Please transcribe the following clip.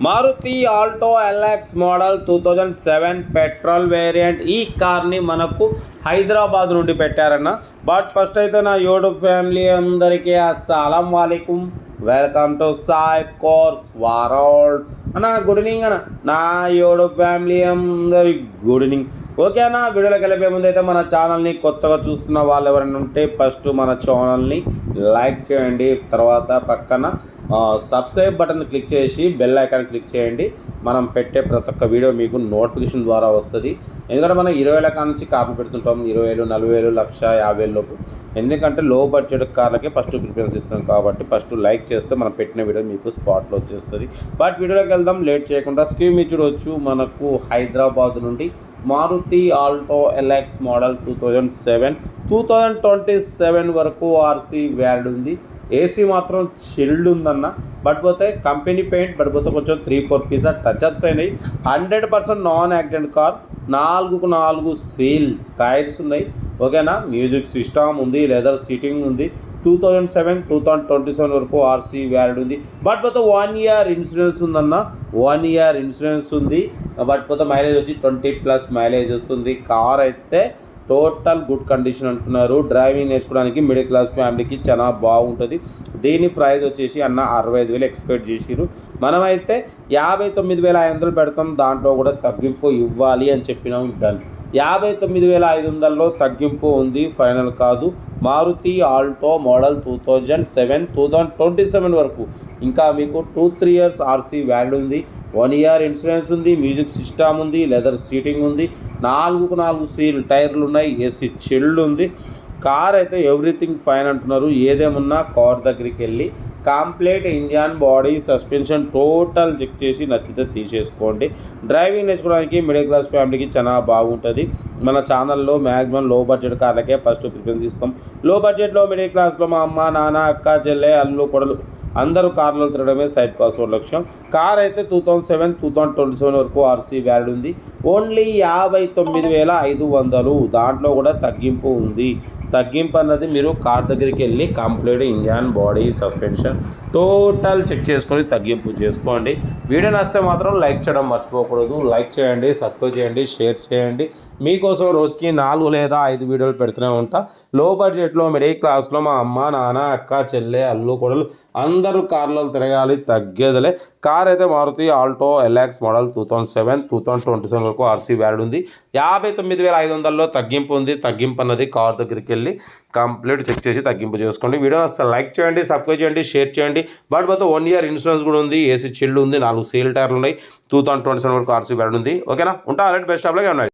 Maruti Alto LX model 2007 petrol variant. ఈ కార్ని మనకు హైదరాబాద్ నుండి పెట్టారన్న. బట్ ఫస్ట్ అయితే నా యూట్యూబ్ ఫ్యామిలీ అందరికీ అస్సలం వాలేకుం, welcome to Sai cars world అన్న. గుడ్ ఈవినింగ్ అన్న, నా యూట్యూబ్ ఫ్యామిలీ అందరి గుడ్ ఈవినింగ్. ఓకే అన్న, వీడియోలోకి వెళ్ళే ముందు అయితే మన ఛానల్ని కొత్తగా చూస్తున్న వాళ్ళు ఎవరైనా ఉంటే ఫస్ట్ మన ఛానల్ని లైక్ చేయండి, తర్వాత పక్కన సబ్స్క్రైబ్ బటన్ క్లిక్ చేసి బెల్ ఐకాన్ క్లిక్ చేయండి. మనం పెట్టే ప్రతి ఒక్క వీడియో మీకు నోటిఫికేషన్ ద్వారా వస్తుంది. ఎందుకంటే మనం 20,000 నుంచి కార్లు పెడుతుంటాం, 20,000, 40,000, 1,50,000 లోపు. ఎందుకంటే లో బడ్జెట్ కార్లకే ఫస్ట్ ప్రిఫరెన్స్ ఇస్తాం కాబట్టి ఫస్ట్ లైక్ చేస్తే మనం పెట్టిన వీడియో మీకు స్పాట్లో వచ్చేస్తుంది. బట్ వీడియోలోకి వెళ్దాం లేట్ చేయకుండా. స్క్రీన్ మీద చూడవచ్చు, మనకు హైదరాబాద్ నుండి మారుతి ఆల్టో ఎల్ఎక్స్ మోడల్ 2027 వరకు ఆర్సీ వ్యాలిడ్ ఉంది. ఏసీ మాత్రం చిల్డ్ ఉందన్న. బట్ పోతే కంపెనీ పెయింట్, బట్ పోతే కొంచెం 3-4 పీసా టచ్అప్స్ అయినాయి. 100% non accident car. 4 seal tyres ఉన్నాయి. ఓకేనా, మ్యూజిక్ సిస్టమ్ ఉంది, లెదర్ సీటింగ్ ఉంది. 2027 వరకు ఆర్సీ వ్యాలిడ్ ఉంది. బట్ పోతే 1 ఇయర్ ఇన్సూరెన్స్ ఉందన్న. 1 ఇయర్ ఇన్సూరెన్స్ ఉంది. బట్ పోతే మైలేజ్ వచ్చి 20+ మైలేజ్ వస్తుంది. కార్ అయితే టోటల్ గుడ్ కండిషన్ అంటున్నారు. డ్రైవింగ్ నేర్చుకోవడానికి మిడిల్ క్లాస్ ఫ్యామిలీకి చాలా బాగుంటుంది. దీని ప్రైస్ వచ్చేసి అన్న 65,000 ఎక్స్పెక్ట్ చేసిరు. మనమైతే 59,500 పెడతాం, దాంట్లో కూడా తగ్గింపు ఇవ్వాలి అని చెప్పినాం. డన్. 59,500లో తగ్గింపు ఉంది, ఫైనల్ కాదు. మారుతి ఆల్టో మోడల్ 2027 వరకు ఇంకా మీకు 2-3 ఇయర్స్ ఆర్సీ వ్యాలిడ్ ఉంది. 1 ఇయర్ ఇన్సూరెన్స్ ఉంది, మ్యూజిక్ సిస్టమ్ ఉంది, లెదర్ సీటింగ్ ఉంది, 4 సీల్ టైర్లు ఉన్నాయి, ఏసీ చిల్డ్ ఉంది. కార్ అయితే ఎవ్రీథింగ్ ఫైన్ అంటున్నారు. ఏదేమున్నా కార్ దగ్గరికి వెళ్ళి complete engine, body, suspension total check చేసి నచ్చితే తీసేసుకోండి. డ్రైవింగ్ నేర్చుకోవడానికి మిడిల్ క్లాస్ ఫ్యామిలీకి చాలా బాగుంటుంది. మన ఛానల్లో మ్యాక్సిమం లో బడ్జెట్ కార్లకే ఫస్ట్ ప్రిఫరెన్స్ ఇస్తాం. లో బడ్జెట్లో మిడిల్ క్లాస్లో మా అమ్మ, నాన్న, అక్క, చెల్లె, అల్లు, కొడలు అందరూ కార్లో తిరగడమే సైడ్ కాస్ట్ లక్ష్యం. కార్ అయితే 2027 వరకు ఆర్సీ వ్యాలిడ్ ఉంది. ఓన్లీ 59,500, దాంట్లో కూడా తగ్గింపు ఉంది. తగ్గింపు అన్నది మీరు కార్ దగ్గరికి వెళ్ళి complete engine, body, suspension total check చేసుకొని తగ్గింపు చేసుకోండి. వీడియో నచ్చితే మాత్రం లైక్ చేయడం మర్చిపోకూడదు. లైక్ చేయండి, సబ్స్క్రైబ్ చేయండి, షేర్ చేయండి. మీకోసం రోజుకి 4 లేదా 5 వీడియోలు పెడుతూనే ఉంటా. లో బడ్జెట్లో మిడిల్ క్లాస్లో మా అమ్మ, నాన్న, అక్క, చెల్లె, అల్లు, కొడలు అందరూ కార్లలో తిరగాలి, తగ్గేదిలే. కార్ అయితే మారుతి ఆల్టో ఎల్ఎక్స్ మోడల్ 2027 వరకు ఆర్సీ వ్యాలిడ్ ఉంది. 59,500లో తగ్గింపు ఉంది. తగ్గింపు అన్నది కార్ దగ్గరికి వెళ్ళి కంప్లీట్ చెక్ చేసి తగ్గింపు చేసుకోండి. వీడియో అసలు లైక్ చేయండి, సబ్స్క్రైబ్ చేయండి, షేర్ చేయండి. బట్ పోతే 1 ఇయర్ ఇన్సూరెన్స్ కూడా ఉంది, ఏసీ చిల్డ్ ఉంది, 4 సీల్ టైర్లు ఉన్నాయి. 2027 వరకు ఆర్సీ వ్యాలిడ్ ఉంది. ఓకేనా, ఉంటా. Best of luck.